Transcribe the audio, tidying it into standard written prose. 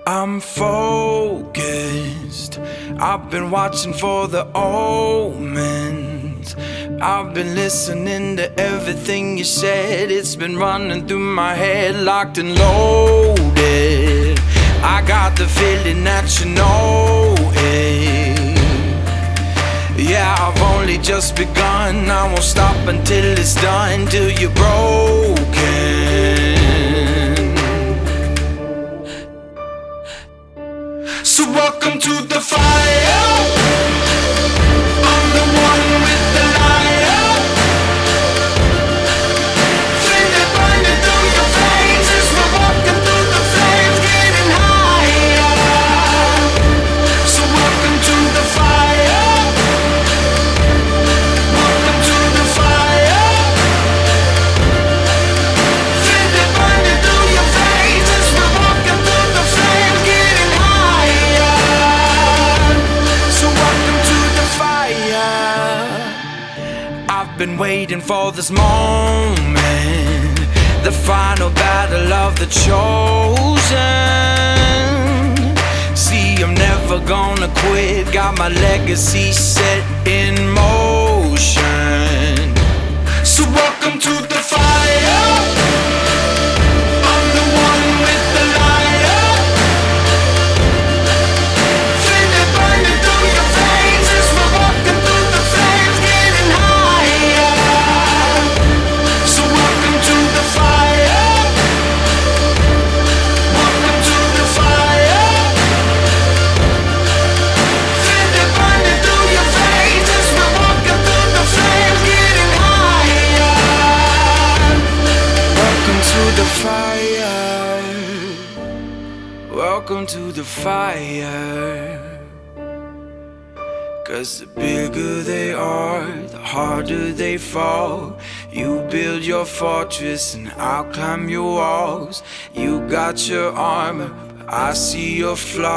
I'm focused. I've been watching for the omens. I've been listening to everything you said. It's been running through my head, locked and loaded. I got the feeling that you know it. Yeah, I've only just begun. I won't stop until it's done, till you're broken. So welcome to the fire. I'm the one with the lighter. Flame that burning through your veins as we're walking through the flames, getting higher. So welcome to the fire. Welcome to the fire. Flame that burning through your veins as we're walking through the flames, getting higher. So welcome to the fire. I've been waiting for this moment, the final battle of the chosen. See, I'm never gonna quit, got my legacy set in motion. So welcome to the fire. I'm the one with the lighter. Flame that burning through your veins as we're walking through the flames, getting higher. So welcome to the fire. Welcome to the fire. Flame that burning through your veins as we're walking through the flames, getting higher. Welcome to the fire. Welcome to the fire. 'Cause the bigger they are, the harder they fall. You build your fortress and I'll climb your walls. You got your armor, but I see your flaws.